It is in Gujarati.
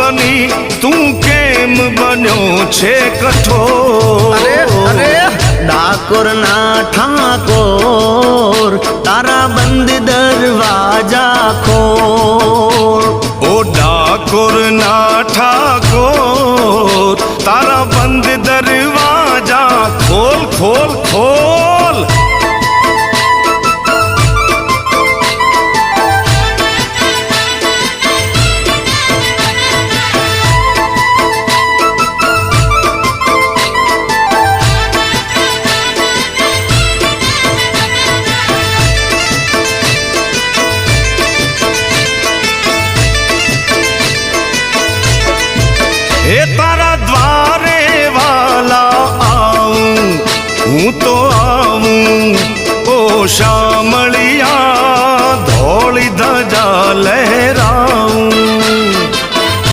વાલની તું કેમ બન્યો છે કઠોર? અરે ડાકોર ના ઠાકોર તારા બંધ દરવાજા ખોલ. ઓ ડાકોર ના ઠાકોર તારા બંધ દરવાજા ખોલ ખોલ ખોલ. એ તારા દ્વારે વાલા આવું હું તો આવું ઓ શામળ